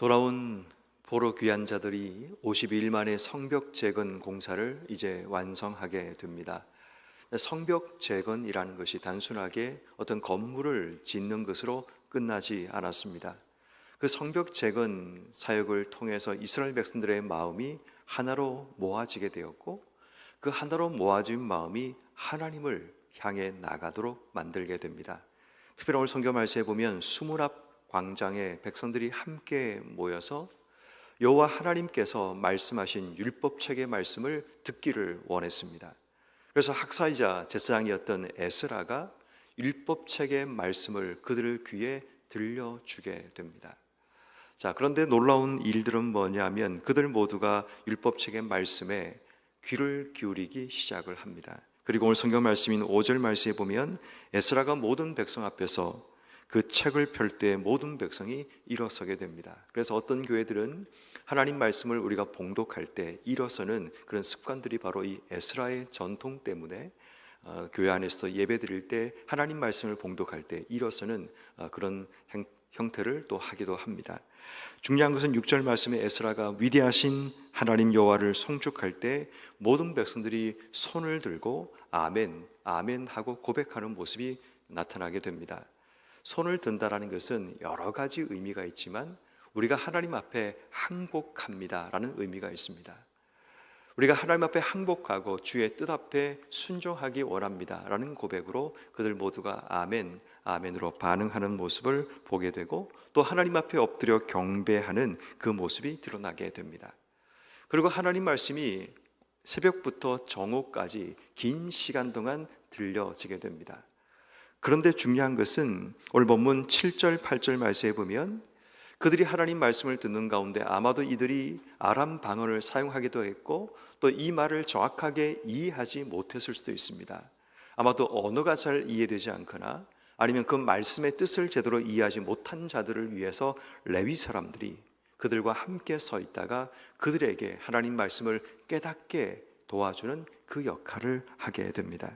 돌아온 보로 귀한 자들이 52일 만에 성벽 재건 공사를 이제 완성하게 됩니다. 성벽 재건이라는 것이 단순하게 어떤 건물을 짓는 것으로 끝나지 않았습니다. 그 성벽 재건 사역을 통해서 이스라엘 백성들의 마음이 하나로 모아지게 되었고, 그 하나로 모아진 마음이 하나님을 향해 나가도록 만들게 됩니다. 특별히 오늘 성경 말씀에 보면 수문 앞 광장에 백성들이 함께 모여서 여호와 하나님께서 말씀하신 율법책의 말씀을 듣기를 원했습니다. 그래서 학사이자 제사장이었던 에스라가 율법책의 말씀을 그들의 귀에 들려주게 됩니다. 자, 그런데 놀라운 일들은 뭐냐면 그들 모두가 율법책의 말씀에 귀를 기울이기 시작을 합니다. 그리고 오늘 성경 말씀인 5절 말씀에 보면 에스라가 모든 백성 앞에서 그 책을 펼 때 모든 백성이 일어서게 됩니다. 그래서 어떤 교회들은 하나님 말씀을 우리가 봉독할 때 일어서는 그런 습관들이 바로 이 에스라의 전통 때문에 교회 안에서 예배 드릴 때 하나님 말씀을 봉독할 때 일어서는 그런 형태를 또 하기도 합니다. 중요한 것은 6절 말씀에 에스라가 위대하신 하나님 여호와를 송축할 때 모든 백성들이 손을 들고 아멘, 아멘 하고 고백하는 모습이 나타나게 됩니다. 손을 든다라는 것은 여러 가지 의미가 있지만 우리가 하나님 앞에 항복합니다라는 의미가 있습니다. 우리가 하나님 앞에 항복하고 주의 뜻 앞에 순종하기 원합니다라는 고백으로 그들 모두가 아멘, 아멘으로 반응하는 모습을 보게 되고 또 하나님 앞에 엎드려 경배하는 그 모습이 드러나게 됩니다. 그리고 하나님 말씀이 새벽부터 정오까지 긴 시간 동안 들려지게 됩니다. 그런데 중요한 것은 오늘 본문 7절, 8절 말씀에 보면 그들이 하나님 말씀을 듣는 가운데 아마도 이들이 아람 방언을 사용하기도 했고 또 이 말을 정확하게 이해하지 못했을 수도 있습니다. 아마도 언어가 잘 이해되지 않거나 아니면 그 말씀의 뜻을 제대로 이해하지 못한 자들을 위해서 레위 사람들이 그들과 함께 서 있다가 그들에게 하나님 말씀을 깨닫게 도와주는 그 역할을 하게 됩니다.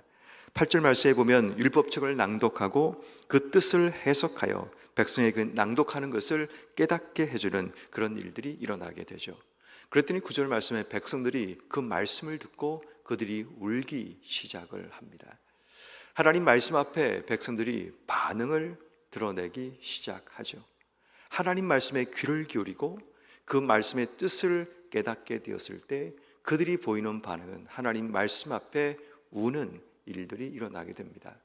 8절 말씀에 보면 율법책을 낭독하고 그 뜻을 해석하여 백성에게 낭독하는 것을 깨닫게 해주는 그런 일들이 일어나게 되죠. 그랬더니 9절 말씀에 백성들이 그 말씀을 듣고 그들이 울기 시작을 합니다. 하나님 말씀 앞에 백성들이 반응을 드러내기 시작하죠. 하나님 말씀에 귀를 기울이고 그 말씀의 뜻을 깨닫게 되었을 때 그들이 보이는 반응은 하나님 말씀 앞에 우는 일들이 일어나게 됩니다.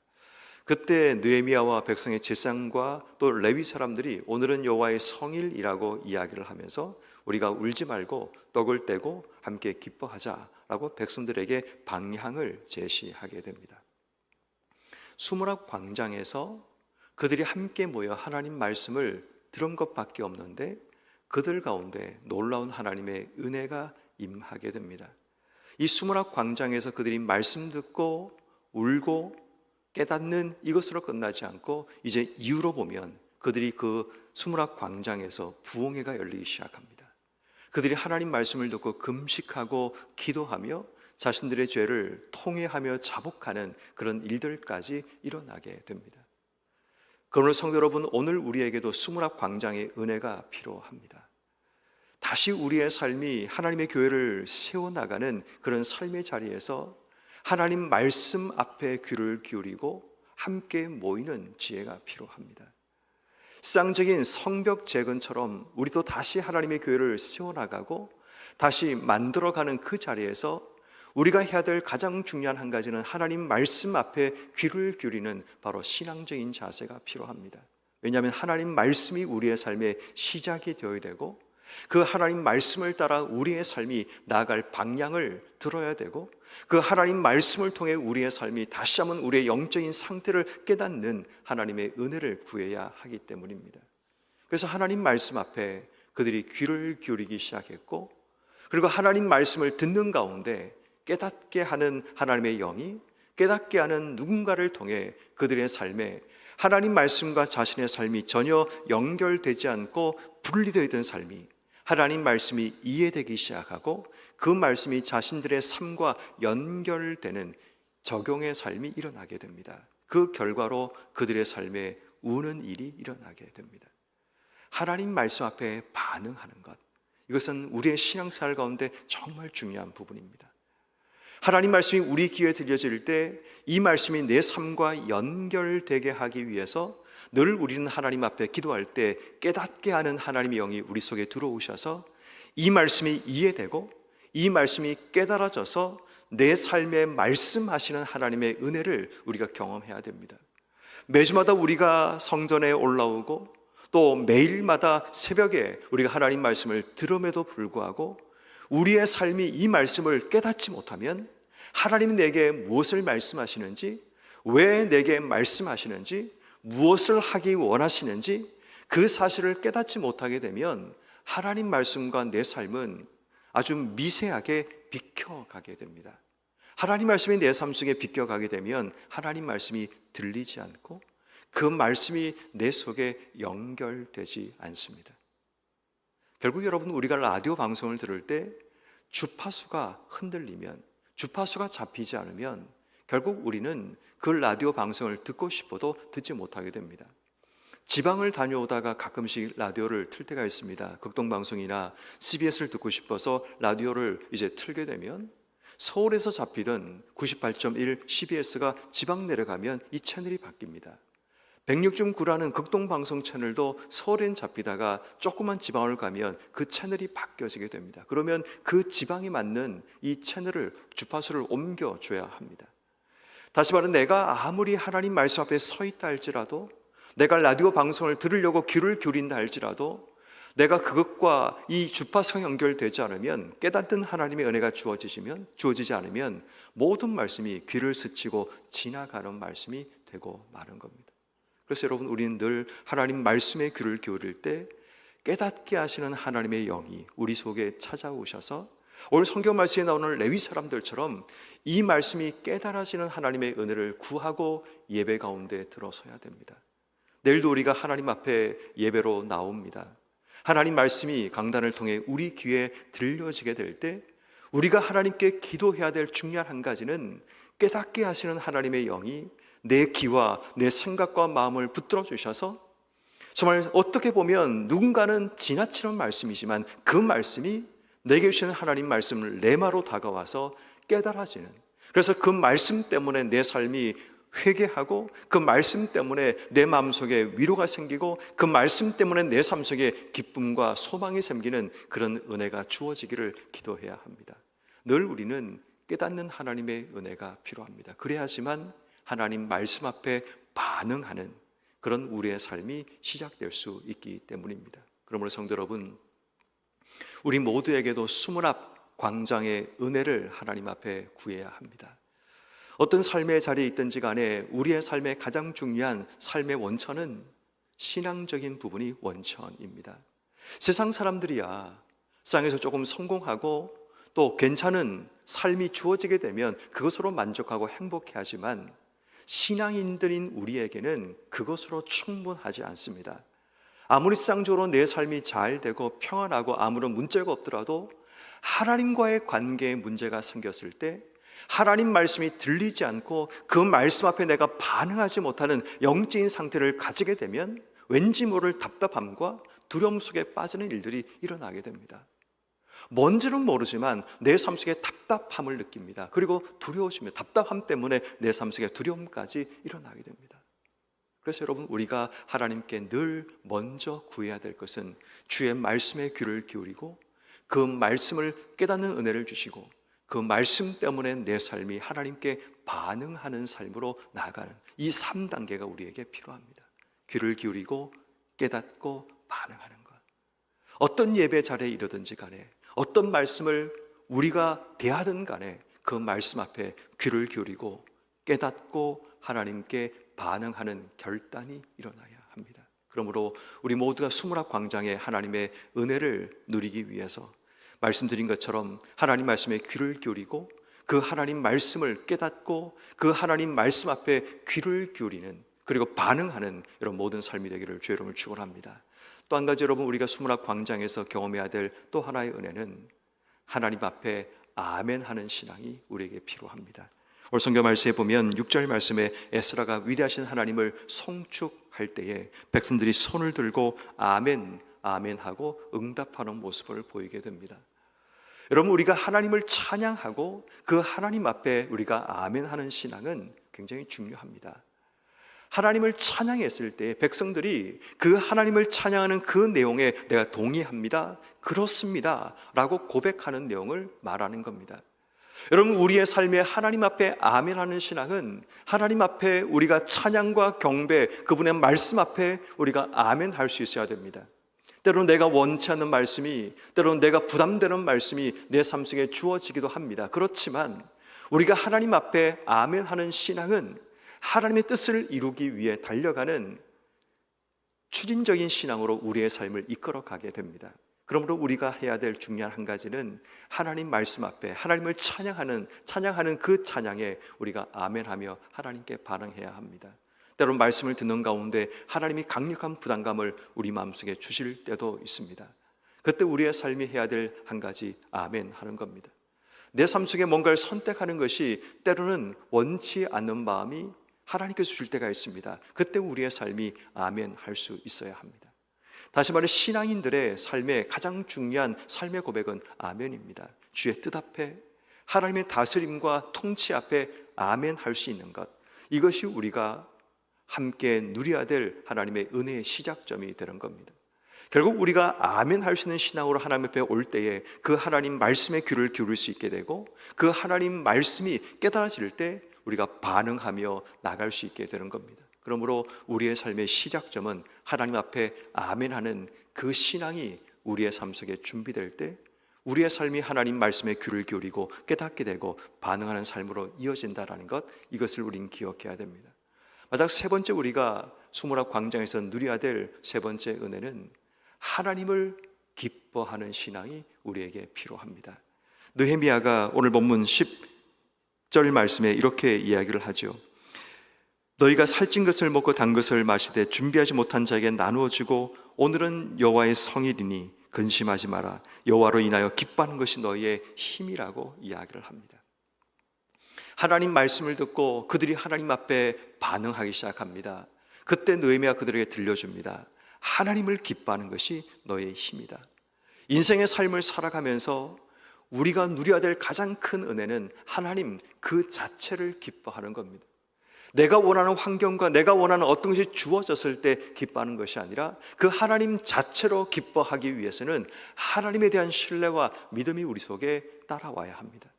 그때 느헤미야와 백성의 제사장과 또 레위 사람들이 오늘은 여호와의 성일이라고 이야기를 하면서 우리가 울지 말고 떡을 떼고 함께 기뻐하자라고 백성들에게 방향을 제시하게 됩니다. 수문앞 광장에서 그들이 함께 모여 하나님 말씀을 들은 것밖에 없는데 그들 가운데 놀라운 하나님의 은혜가 임하게 됩니다. 이 수문앞 광장에서 그들이 말씀 듣고 울고 깨닫는 이것으로 끝나지 않고 이제 이후로 보면 그들이 그 수문앞 광장에서 부흥회가 열리기 시작합니다. 그들이 하나님 말씀을 듣고 금식하고 기도하며 자신들의 죄를 통회하며 자복하는 그런 일들까지 일어나게 됩니다. 그러므로 성도 여러분, 오늘 우리에게도 수문앞 광장의 은혜가 필요합니다. 다시 우리의 삶이 하나님의 교회를 세워나가는 그런 삶의 자리에서 하나님 말씀 앞에 귀를 기울이고 함께 모이는 지혜가 필요합니다. 쌍적인 성벽 재건처럼 우리도 다시 하나님의 교회를 세워나가고 다시 만들어가는 그 자리에서 우리가 해야 될 가장 중요한 한 가지는 하나님 말씀 앞에 귀를 기울이는 바로 신앙적인 자세가 필요합니다. 왜냐하면 하나님 말씀이 우리의 삶의 시작이 되어야 되고 그 하나님 말씀을 따라 우리의 삶이 나아갈 방향을 들어야 되고 그 하나님 말씀을 통해 우리의 삶이 다시 한번 우리의 영적인 상태를 깨닫는 하나님의 은혜를 구해야 하기 때문입니다. 그래서 하나님 말씀 앞에 그들이 귀를 기울이기 시작했고 그리고 하나님 말씀을 듣는 가운데 깨닫게 하는 하나님의 영이 깨닫게 하는 누군가를 통해 그들의 삶에 하나님 말씀과 자신의 삶이 전혀 연결되지 않고 분리되어 있던 삶이 하나님 말씀이 이해되기 시작하고 그 말씀이 자신들의 삶과 연결되는 적용의 삶이 일어나게 됩니다. 그 결과로 그들의 삶에 우는 일이 일어나게 됩니다. 하나님 말씀 앞에 반응하는 것, 이것은 우리의 신앙생활 가운데 정말 중요한 부분입니다. 하나님 말씀이 우리 귀에 들려질 때 이 말씀이 내 삶과 연결되게 하기 위해서 늘 우리는 하나님 앞에 기도할 때 깨닫게 하는 하나님의 영이 우리 속에 들어오셔서 이 말씀이 이해되고 이 말씀이 깨달아져서 내 삶에 말씀하시는 하나님의 은혜를 우리가 경험해야 됩니다. 매주마다 우리가 성전에 올라오고 또 매일마다 새벽에 우리가 하나님 말씀을 들음에도 불구하고 우리의 삶이 이 말씀을 깨닫지 못하면 하나님이 내게 무엇을 말씀하시는지, 왜 내게 말씀하시는지, 무엇을 하기 원하시는지 그 사실을 깨닫지 못하게 되면 하나님 말씀과 내 삶은 아주 미세하게 비켜가게 됩니다. 하나님 말씀이 내 삶 속에 비껴가게 되면 하나님 말씀이 들리지 않고 그 말씀이 내 속에 연결되지 않습니다. 결국 여러분, 우리가 라디오 방송을 들을 때 주파수가 흔들리면, 주파수가 잡히지 않으면 결국 우리는 그 라디오 방송을 듣고 싶어도 듣지 못하게 됩니다. 지방을 다녀오다가 가끔씩 라디오를 틀 때가 있습니다. 극동방송이나 CBS를 듣고 싶어서 라디오를 이제 틀게 되면 서울에서 잡히던 98.1 CBS가 지방 내려가면 이 채널이 바뀝니다. 106.9라는 극동방송 채널도 서울엔 잡히다가 조그만 지방을 가면 그 채널이 바뀌어지게 됩니다. 그러면 그 지방에 맞는 이 채널을, 주파수를 옮겨줘야 합니다. 다시 말해, 내가 아무리 하나님 말씀 앞에 서 있다 할지라도, 내가 라디오 방송을 들으려고 귀를 기울인다 할지라도 내가 그것과 이 주파수가 연결되지 않으면, 깨닫는 하나님의 은혜가 주어지지 않으면 모든 말씀이 귀를 스치고 지나가는 말씀이 되고 마는 겁니다. 그래서 여러분, 우리는 늘 하나님 말씀에 귀를 기울일 때 깨닫게 하시는 하나님의 영이 우리 속에 찾아오셔서 오늘 성경 말씀에 나오는 레위 사람들처럼 이 말씀이 깨달아지는 하나님의 은혜를 구하고 예배 가운데 들어서야 됩니다. 내일도 우리가 하나님 앞에 예배로 나옵니다. 하나님 말씀이 강단을 통해 우리 귀에 들려지게 될 때 우리가 하나님께 기도해야 될 중요한 한 가지는 깨닫게 하시는 하나님의 영이 내 귀와 내 생각과 마음을 붙들어 주셔서 정말 어떻게 보면 누군가는 지나치는 말씀이지만 그 말씀이 내게 주시는 하나님 말씀을 레마로 다가와서 깨달아지는, 그래서 그 말씀 때문에 내 삶이 회개하고 그 말씀 때문에 내 마음속에 위로가 생기고 그 말씀 때문에 내 삶 속에 기쁨과 소망이 생기는 그런 은혜가 주어지기를 기도해야 합니다. 늘 우리는 깨닫는 하나님의 은혜가 필요합니다. 그래야지만 하나님 말씀 앞에 반응하는 그런 우리의 삶이 시작될 수 있기 때문입니다. 그러므로 성도 여러분, 우리 모두에게도 수문앞 광장의 은혜를 하나님 앞에 구해야 합니다. 어떤 삶의 자리에 있든지 간에 우리의 삶의 가장 중요한 삶의 원천은 신앙적인 부분이 원천입니다. 세상 사람들이야 세상에서 조금 성공하고 또 괜찮은 삶이 주어지게 되면 그것으로 만족하고 행복해하지만 신앙인들인 우리에게는 그것으로 충분하지 않습니다. 아무리 세상적으로 내 삶이 잘 되고 평안하고 아무런 문제가 없더라도 하나님과의 관계에 문제가 생겼을 때 하나님 말씀이 들리지 않고 그 말씀 앞에 내가 반응하지 못하는 영적인 상태를 가지게 되면 왠지 모를 답답함과 두려움 속에 빠지는 일들이 일어나게 됩니다. 뭔지는 모르지만 내 삶 속에 답답함을 느낍니다. 그리고 두려워집니다. 답답함 때문에 내 삶 속에 두려움까지 일어나게 됩니다. 그래서 여러분, 우리가 하나님께 늘 먼저 구해야 될 것은 주의 말씀에 귀를 기울이고 그 말씀을 깨닫는 은혜를 주시고 그 말씀 때문에 내 삶이 하나님께 반응하는 삶으로 나아가는 이 3단계가 우리에게 필요합니다. 귀를 기울이고 깨닫고 반응하는 것. 어떤 예배 자리에 이르든지 간에 어떤 말씀을 우리가 대하든 간에 그 말씀 앞에 귀를 기울이고 깨닫고 하나님께 반응하는 결단이 일어나야 합니다. 그러므로 우리 모두가 수문앞 광장에 하나님의 은혜를 누리기 위해서 말씀드린 것처럼 하나님 말씀에 귀를 기울이고 그 하나님 말씀을 깨닫고 그 하나님 말씀 앞에 귀를 기울이는, 그리고 반응하는 이런 모든 삶이 되기를 주의 이름으로 축원합니다. 또 한 가지 여러분, 우리가 수문앞 광장에서 경험해야 될 또 하나의 은혜는 하나님 앞에 아멘하는 신앙이 우리에게 필요합니다. 오늘 성경 말씀에 보면 6절 말씀에 에스라가 위대하신 하나님을 송축 약속할 때에 백성들이 손을 들고 아멘, 아멘 하고 응답하는 모습을 보이게 됩니다. 여러분, 우리가 하나님을 찬양하고 그 하나님 앞에 우리가 아멘 하는 신앙은 굉장히 중요합니다. 하나님을 찬양했을 때 백성들이 그 하나님을 찬양하는 그 내용에 내가 동의합니다, 그렇습니다 라고 고백하는 내용을 말하는 겁니다. 여러분, 우리의 삶에 하나님 앞에 아멘하는 신앙은 하나님 앞에 우리가 찬양과 경배, 그분의 말씀 앞에 우리가 아멘할 수 있어야 됩니다. 때로는 내가 원치 않는 말씀이, 때로는 내가 부담되는 말씀이 내 삶 속에 주어지기도 합니다. 그렇지만 우리가 하나님 앞에 아멘하는 신앙은 하나님의 뜻을 이루기 위해 달려가는 추진적인 신앙으로 우리의 삶을 이끌어가게 됩니다. 그러므로 우리가 해야 될 중요한 한 가지는 하나님 말씀 앞에 하나님을 찬양하는 그 찬양에 우리가 아멘하며 하나님께 반응해야 합니다. 때로는 말씀을 듣는 가운데 하나님이 강력한 부담감을 우리 마음속에 주실 때도 있습니다. 그때 우리의 삶이 해야 될 한 가지 아멘 하는 겁니다. 내 삶 속에 뭔가를 선택하는 것이 때로는 원치 않는 마음이 하나님께서 주실 때가 있습니다. 그때 우리의 삶이 아멘 할 수 있어야 합니다. 다시 말해 신앙인들의 삶의 가장 중요한 삶의 고백은 아멘입니다. 주의 뜻 앞에 하나님의 다스림과 통치 앞에 아멘 할 수 있는 것, 이것이 우리가 함께 누려야 될 하나님의 은혜의 시작점이 되는 겁니다. 결국 우리가 아멘 할 수 있는 신앙으로 하나님 앞에 올 때에 그 하나님 말씀에 귀를 기울일 수 있게 되고 그 하나님 말씀이 깨달아질 때 우리가 반응하며 나갈 수 있게 되는 겁니다. 그러므로 우리의 삶의 시작점은 하나님 앞에 아멘하는 그 신앙이 우리의 삶 속에 준비될 때 우리의 삶이 하나님 말씀에 귀를 기울이고 깨닫게 되고 반응하는 삶으로 이어진다는 것, 이것을 우린 기억해야 됩니다. 마지막 세 번째, 우리가 수무랍 광장에서 누려야 될 세 번째 은혜는 하나님을 기뻐하는 신앙이 우리에게 필요합니다. 느헤미야가 오늘 본문 10절 말씀에 이렇게 이야기를 하죠. 너희가 살찐 것을 먹고 단 것을 마시되 준비하지 못한 자에게 나누어 주고 오늘은 여호와의 성일이니 근심하지 마라. 여호와로 인하여 기뻐하는 것이 너희의 힘이라고 이야기를 합니다. 하나님 말씀을 듣고 그들이 하나님 앞에 반응하기 시작합니다. 그때 느헤미야가 그들에게 들려줍니다. 하나님을 기뻐하는 것이 너의 힘이다. 인생의 삶을 살아가면서 우리가 누려야 될 가장 큰 은혜는 하나님 그 자체를 기뻐하는 겁니다. 내가 원하는 환경과 내가 원하는 어떤 것이 주어졌을 때 기뻐하는 것이 아니라 그 하나님 자체로 기뻐하기 위해서는 하나님에 대한 신뢰와 믿음이 우리 속에 따라와야 합니다.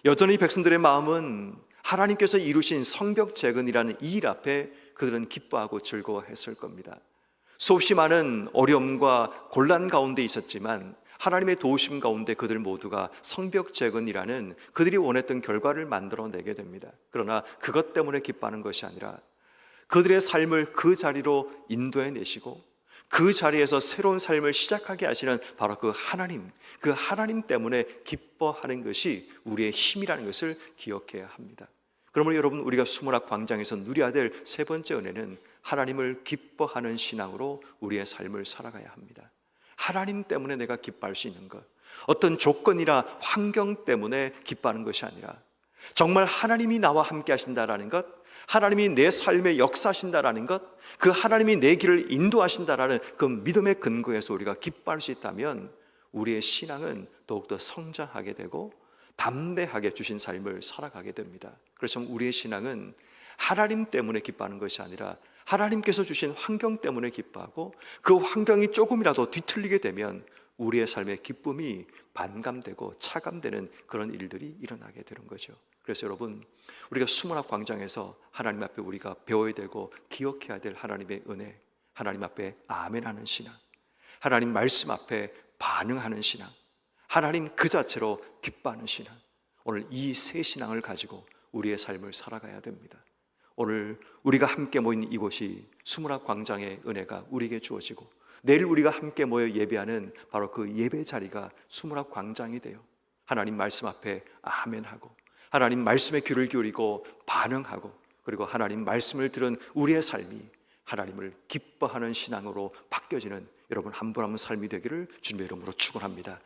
여전히 백성들의 마음은 하나님께서 이루신 성벽 재건이라는 이 일 앞에 그들은 기뻐하고 즐거워했을 겁니다. 수없이 많은 어려움과 곤란 가운데 있었지만 하나님의 도우심 가운데 그들 모두가 성벽 재건이라는 그들이 원했던 결과를 만들어내게 됩니다. 그러나 그것 때문에 기뻐하는 것이 아니라 그들의 삶을 그 자리로 인도해내시고 그 자리에서 새로운 삶을 시작하게 하시는 바로 그 하나님 때문에 기뻐하는 것이 우리의 힘이라는 것을 기억해야 합니다. 그러므로 여러분, 우리가 수문학 광장에서 누려야 될 세 번째 은혜는 하나님을 기뻐하는 신앙으로 우리의 삶을 살아가야 합니다. 하나님 때문에 내가 기뻐할 수 있는 것, 어떤 조건이나 환경 때문에 기뻐하는 것이 아니라 정말 하나님이 나와 함께 하신다라는 것, 하나님이 내 삶에 역사하신다라는 것, 그 하나님이 내 길을 인도하신다라는 그 믿음의 근거에서 우리가 기뻐할 수 있다면 우리의 신앙은 더욱더 성장하게 되고 담대하게 주신 삶을 살아가게 됩니다. 그래서 우리의 신앙은 하나님 때문에 기뻐하는 것이 아니라 하나님께서 주신 환경 때문에 기뻐하고 그 환경이 조금이라도 뒤틀리게 되면 우리의 삶의 기쁨이 반감되고 차감되는 그런 일들이 일어나게 되는 거죠. 그래서 여러분, 우리가 수문학 광장에서 하나님 앞에 우리가 배워야 되고 기억해야 될 하나님의 은혜, 하나님 앞에 아멘하는 신앙, 하나님 말씀 앞에 반응하는 신앙, 하나님 그 자체로 기뻐하는 신앙, 오늘 이 세 신앙을 가지고 우리의 삶을 살아가야 됩니다. 오늘 우리가 함께 모인 이곳이 수문학 광장의 은혜가 우리에게 주어지고 내일 우리가 함께 모여 예배하는 바로 그 예배 자리가 수문학 광장이 되어 하나님 말씀 앞에 아멘하고 하나님 말씀에 귀를 기울이고 반응하고 그리고 하나님 말씀을 들은 우리의 삶이 하나님을 기뻐하는 신앙으로 바뀌어지는 여러분 한 분 한 분 삶이 되기를 주님의 이름으로 축원합니다.